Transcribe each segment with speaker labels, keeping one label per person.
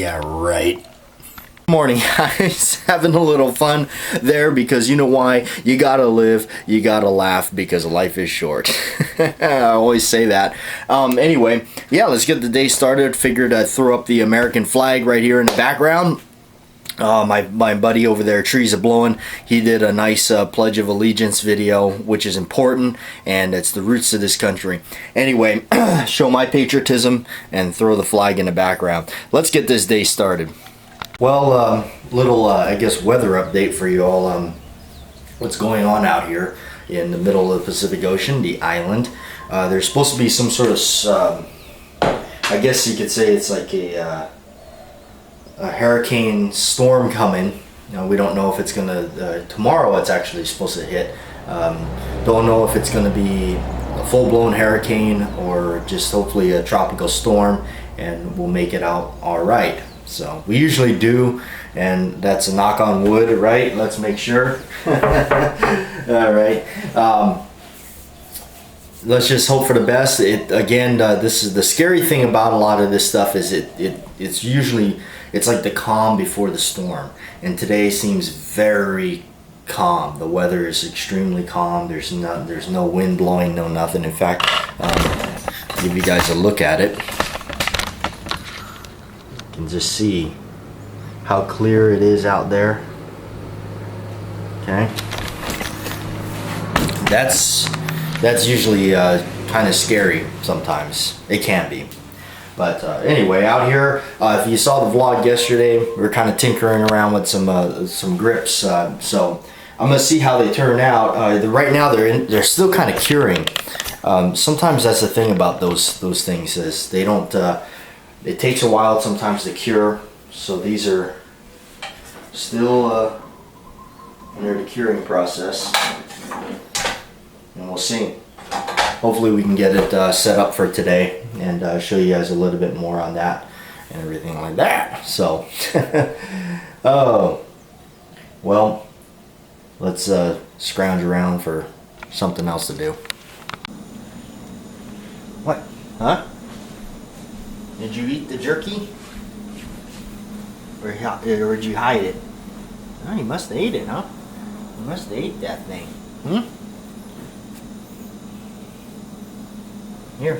Speaker 1: Yeah, right. Morning, guys. Having a little fun there because you know why? You gotta live, you gotta laugh because life is short. I always say that. Anyway, yeah, let's get the day started. Figured I'd throw up the American flag right here in the background. My buddy over there, Trees Are Blowing, he did a nice Pledge of Allegiance video, which is important, and it's the roots of this country. Anyway, show my patriotism and throw the flag in the background. Let's get this day started. Well, little, I guess, weather update for you all. What's going on out here in the middle of the Pacific Ocean, the island. There's supposed to be some sort of, I guess you could say it's like a hurricane storm coming. Now, we don't know if it's gonna tomorrow it's actually supposed to hit. Don't know if it's gonna be a full-blown hurricane or just hopefully a tropical storm, and we'll make it out all right. So we usually do, and that's a knock on wood, right? Let's make sure. All right. Let's just hope for the best. This is the scary thing about a lot of this stuff is it's usually like the calm before the storm, and today seems very calm. The weather is extremely calm. There's no wind blowing, no nothing. In fact, I'll give you guys a look at it. You can just see how clear it is out there. Okay, that's usually kind of scary sometimes. It can be. But anyway, out here, if you saw the vlog yesterday, we were kind of tinkering around with some grips. So I'm gonna see how they turn out. Right now, they're still kind of curing. Sometimes that's the thing about those things is they don't. It takes a while sometimes to cure. So these are still under the curing process, and we'll see. Hopefully we can get it set up for today and show you guys a little bit more on that and everything like that. So, oh, well, let's scrounge around for something else to do. What? Huh? Did you eat the jerky? Or did you hide it? Oh, you must have ate it, huh? You must have ate that thing. Here.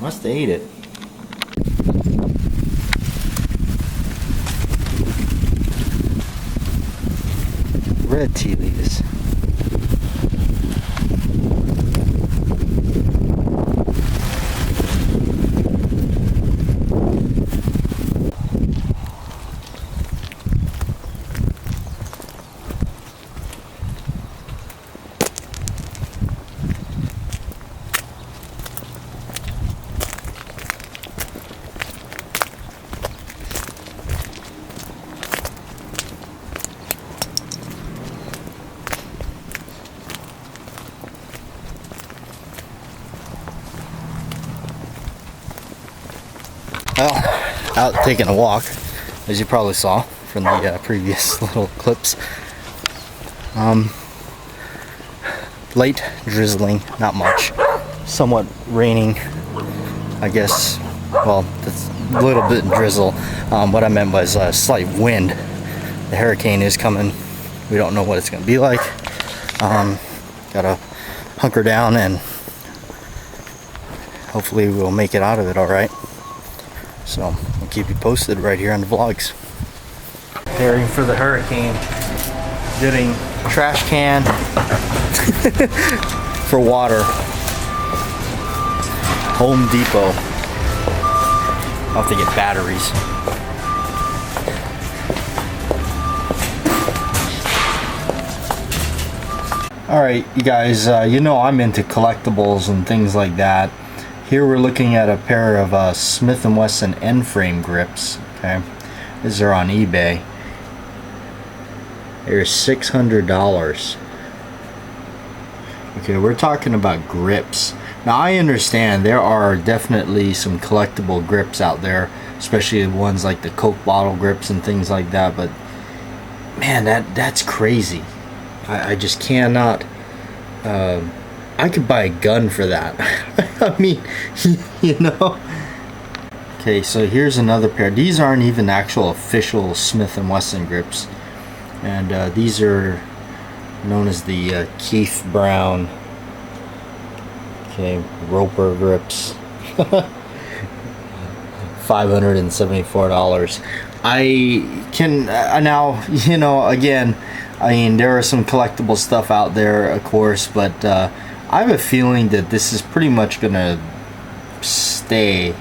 Speaker 1: Must have ate it. Red tea leaves. Well, out taking a walk, as you probably saw from the previous little clips. Light drizzling, not much. Somewhat raining, I guess. Well, that's a little bit drizzle. What I meant was a slight wind. The hurricane is coming. We don't know what it's going to be like. Gotta hunker down and hopefully we'll make it out of it all right. So I'll keep you posted right here on the vlogs. Preparing for the hurricane. Getting trash can for water. Home Depot. I'll have to get batteries. Alright, you guys, you know I'm into collectibles and things like that. Here we're looking at a pair of Smith & Wesson end-frame grips. Okay, these are on eBay. They're $600. Okay, we're talking about grips. Now I understand there are definitely some collectible grips out there, especially ones like the Coke bottle grips and things like that. But man, that's crazy. I just cannot. I could buy a gun for that. I mean, you know, Okay, so here's another pair. These aren't even actual official Smith & Wesson grips, and these are known as the Keith Brown, okay, Roper grips. $574. I can now, you know, again, I mean, there are some collectible stuff out there, of course, but I have a feeling that this is pretty much gonna stay.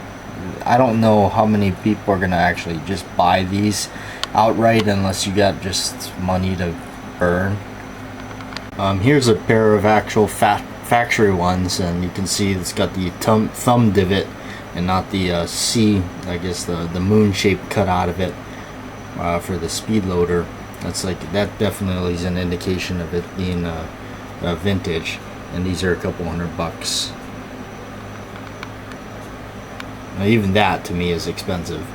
Speaker 1: I don't know how many people are gonna actually just buy these outright unless you got just money to burn. Here's a pair of actual factory ones, and you can see it's got the thumb divot and not the C, I guess the moon shape cut out of it for the speed loader. That's like, that definitely is an indication of it being a vintage, and these are a couple $100. Now, even that to me is expensive.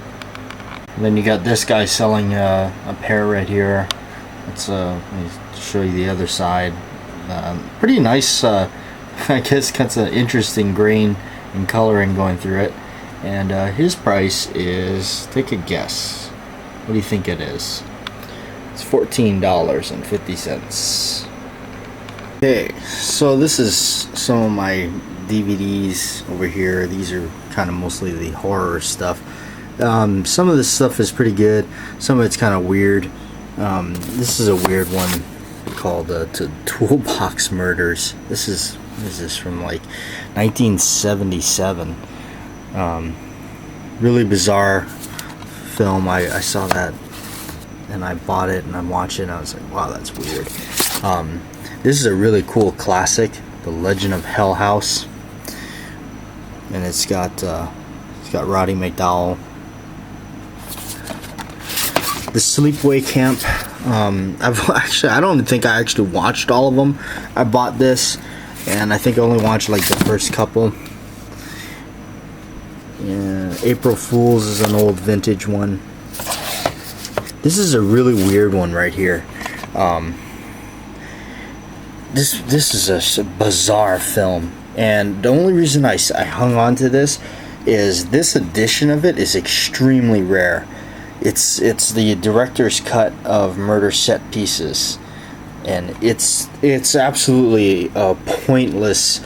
Speaker 1: And then you got this guy selling a pair right here. Let's let me show you the other side. Pretty nice. I guess got an interesting grain and coloring going through it. And his price is, take a guess. What do you think it is? It's $14.50. Okay, so this is some of my DVDs over here. These are kind of mostly the horror stuff. Some of this stuff is pretty good. Some of it's kind of weird. This is a weird one called Toolbox Murders. This is from like 1977. Really bizarre film. I saw that and I bought it and I'm watching it. I was like, wow, that's weird. This is a really cool classic, The Legend of Hell House, and it's got Roddy McDowell. The Sleepaway Camp. I don't think I actually watched all of them. I bought this, and I think I only watched like the first couple. Yeah, April Fools is an old vintage one. This is a really weird one right here. This is a bizarre film, and the only reason I hung on to this is this edition of it is extremely rare. It's the director's cut of Murder Set Pieces, and it's absolutely a pointless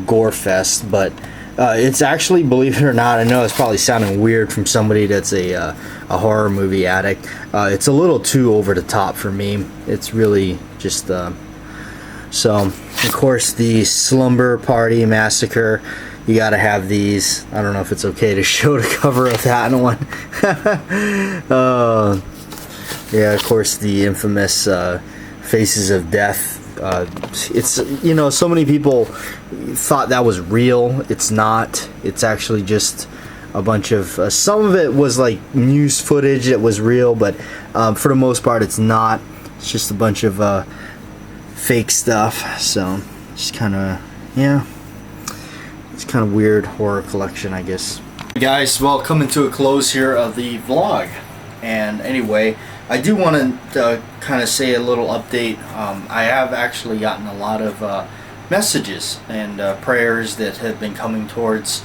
Speaker 1: gore fest, but it's actually, believe it or not, I know it's probably sounding weird from somebody that's a horror movie addict. It's a little too over the top for me. It's really just so, of course, the Slumber Party Massacre. You gotta have these. I don't know if it's okay to show the cover of that one. Yeah, of course, the infamous Faces of Death. It's, you know, so many people thought that was real. It's not. It's actually just a bunch of some of it was like news footage that was real, but for the most part it's not. It's just a bunch of fake stuff. So it's kind of, yeah, it's kind of weird horror collection, I guess. Hey guys, well, coming to a close here of the vlog, and anyway, I do want to kind of say a little update. I have actually gotten a lot of messages and prayers that have been coming towards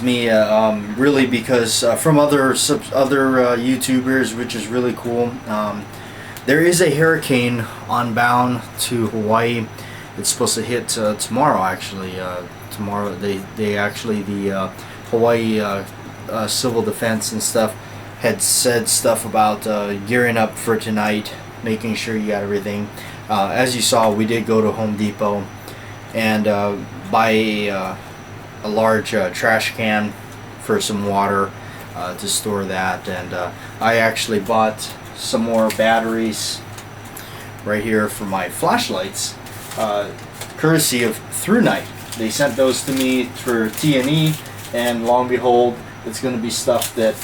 Speaker 1: me, really, because from other YouTubers, which is really cool. There is a hurricane on bound to Hawaii. It's supposed to hit tomorrow, actually. Tomorrow, they actually, the Hawaii Civil Defense and stuff had said stuff about gearing up for tonight, making sure you got everything. As you saw, we did go to Home Depot and buy a large trash can for some water to store that, and I actually bought some more batteries right here for my flashlights, courtesy of Through Night. They sent those to me for T&E, and lo and behold, it's going to be stuff that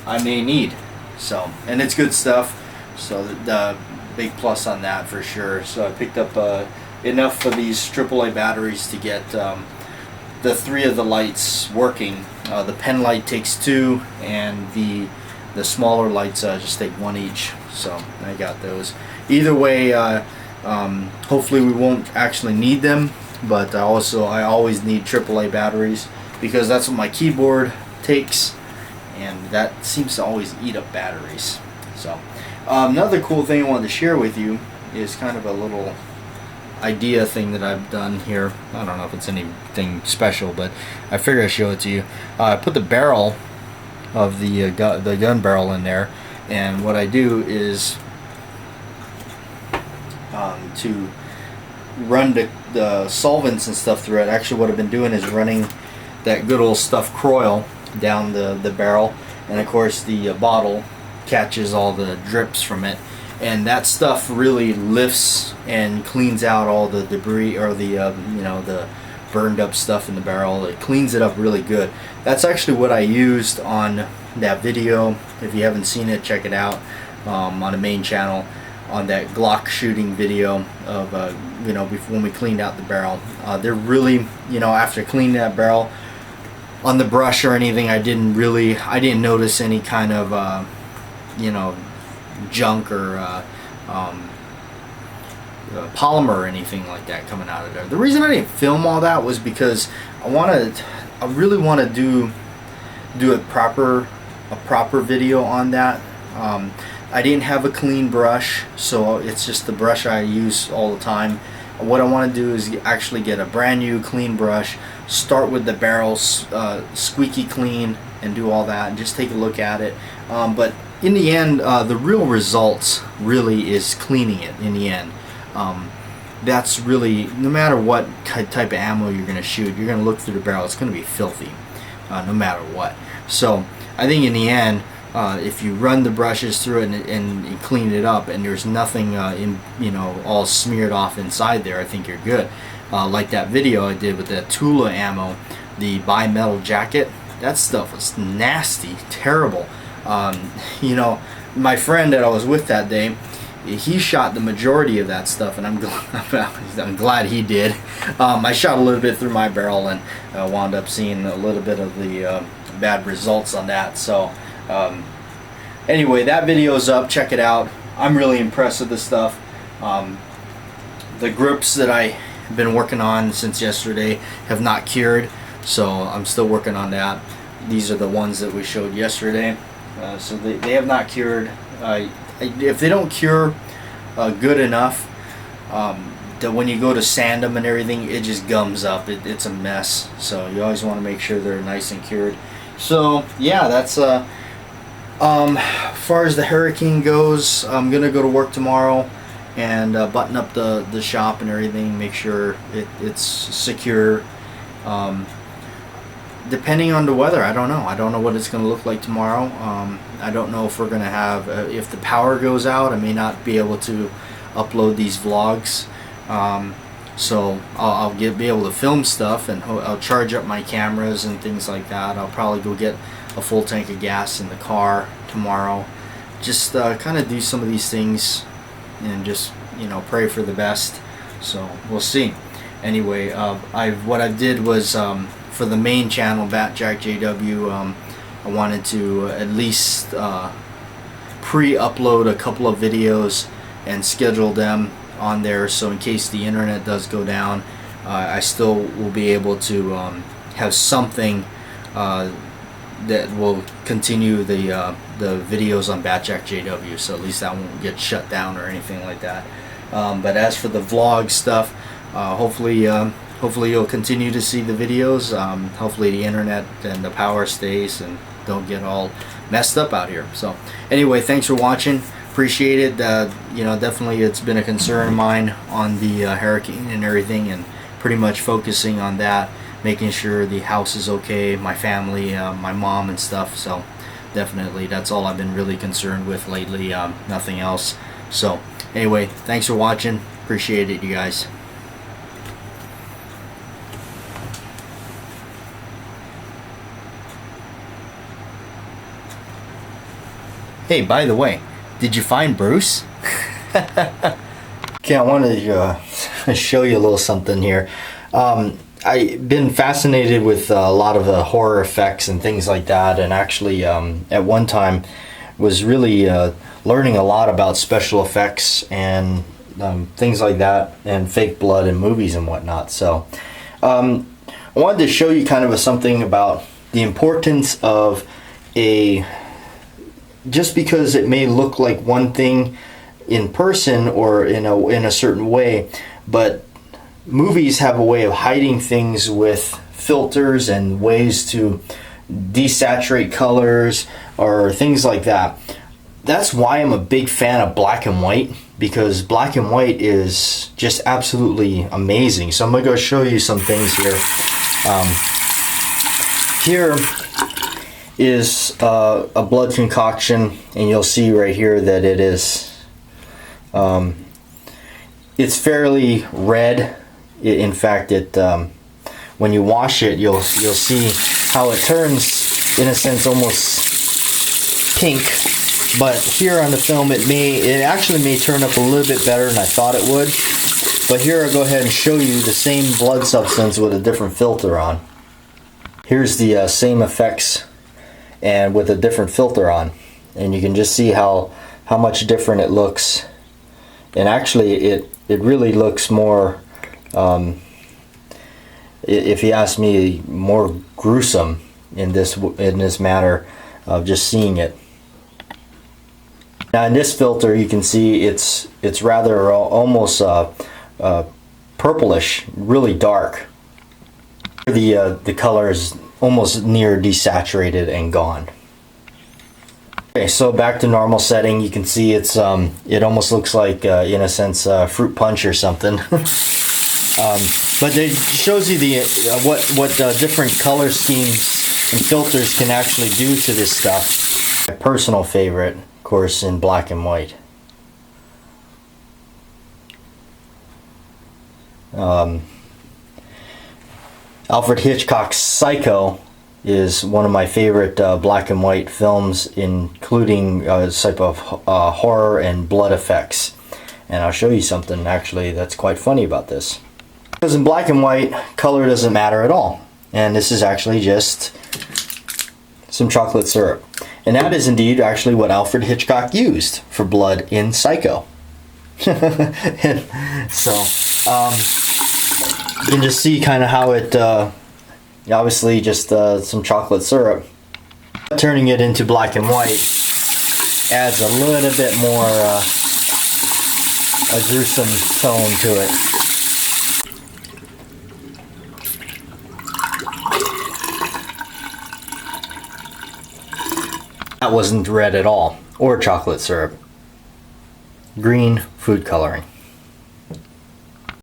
Speaker 1: I may need. So, and it's good stuff, so the big plus on that for sure. So I picked up enough of these AAA batteries to get the 3 of the lights working. The pen light takes 2, and the smaller lights just take 1 each. So I got those. Either way, hopefully we won't actually need them, but I always need AAA batteries, because that's what my keyboard takes, and that seems to always eat up batteries. So another cool thing I wanted to share with you is kind of a little idea thing that I've done here. I don't know if it's anything special, but I figured I'd show it to you. I put the barrel of the gun barrel in there, and what I do is to run the solvents and stuff through it. Actually, what I've been doing is running that good old stuffed Croil down the barrel, and of course the bottle catches all the drips from it, and that stuff really lifts and cleans out all the debris or the the burned up stuff in the barrel. It cleans it up really good. That's actually what I used on that video. If you haven't seen it, check it out on the main channel, on that Glock shooting video of before when we cleaned out the barrel. They're really, after cleaning that barrel on the brush or anything, I didn't notice any kind of junk or polymer or anything like that coming out of there. The reason I didn't film all that was because I really want to do a proper video on that. I didn't have a clean brush, so it's just the brush I use all the time. What I want to do is actually get a brand new clean brush, start with the barrels squeaky clean, and do all that, and just take a look at it. But in the end, the real results really is cleaning it in the end. That's really, no matter what type of ammo you're going to shoot, you're going to look through the barrel, it's going to be filthy, no matter what. So I think in the end, if you run the brushes through it and clean it up, and there's nothing all smeared off inside there, I think you're good. Like that video I did with that Tula ammo, the bimetal jacket, that stuff was nasty, terrible. My friend that I was with that day, he shot the majority of that stuff, and I'm glad he did. I shot a little bit through my barrel and wound up seeing a little bit of the bad results on that. So anyway, that video's up, check it out. I'm really impressed with this stuff. The grips that I've been working on since yesterday have not cured, so I'm still working on that. These are the ones that we showed yesterday. So they have not cured. If they don't cure good enough, that when you go to sand them and everything, it just gums up. It's a mess. So you always want to make sure they're nice and cured. So yeah, that's as far as the Hurricane goes. I'm gonna go to work tomorrow and button up the shop and everything, make sure it's secure. Depending on the weather, I don't know what it's going to look like tomorrow. I don't know if we're going to have if the power goes out, I may not be able to upload these vlogs. So I'll be able to film stuff, and I'll charge up my cameras and things like that. I'll probably go get a full tank of gas in the car tomorrow. Just kind of do some of these things and just pray for the best. So we'll see. Anyway, what I did was for the main channel, Batjack JW, I wanted to at least pre-upload a couple of videos and schedule them on there, so in case the internet does go down, I still will be able to have something that will continue the videos on Batjack JW, so at least that won't get shut down or anything like that. But as for the vlog stuff, hopefully you'll continue to see the videos. Hopefully the internet and the power stays and don't get all messed up out here. So anyway, thanks for watching. Appreciate it. Definitely it's been a concern of mine on the hurricane and everything, and pretty much focusing on that, making sure the house is okay, my family, my mom and stuff. So definitely that's all I've been really concerned with lately, nothing else. So anyway, thanks for watching. Appreciate it, you guys. Hey, by the way, did you find Bruce? Okay, I wanted to show you a little something here. I've been fascinated with a lot of the horror effects and things like that, and actually at one time was really learning a lot about special effects and things like that, and fake blood in movies and whatnot. So I wanted to show you kind of something about the importance of a, just because it may look like one thing in person or in a certain way, but movies have a way of hiding things with filters and ways to desaturate colors or things like that. That's why I'm a big fan of black and white, because black and white is just absolutely amazing. So I'm going to go show you some things here. Here is a blood concoction, and you'll see right here that it is it's fairly red. In fact, it when you wash it, you'll see how it turns, in a sense, almost pink. But here on the film, it actually may turn up a little bit better than I thought it would. But here I'll go ahead and show you the same blood substance with a different filter on. Here's the same effects and with a different filter on, and you can just see how much different it looks. And actually it really looks more, if you ask me, more gruesome in this matter of just seeing it. Now in this filter you can see it's rather almost purplish, really dark. The color is almost near desaturated and gone. Okay, so back to normal setting. You can see it's it almost looks like in a sense fruit punch or something. But it shows you what different color schemes and filters can actually do to this stuff. My personal favorite, of course, in black and white. Alfred Hitchcock's Psycho is one of my favorite black and white films, including this type of horror and blood effects. And I'll show you something actually that's quite funny about this. Because in black and white, color doesn't matter at all. And this is actually just some chocolate syrup. And that is indeed actually what Alfred Hitchcock used for blood in Psycho. So, you can just see kind of how it, obviously just some chocolate syrup. Turning it into black and white adds a little bit more a gruesome tone to it. That wasn't red at all, or chocolate syrup. Green food coloring.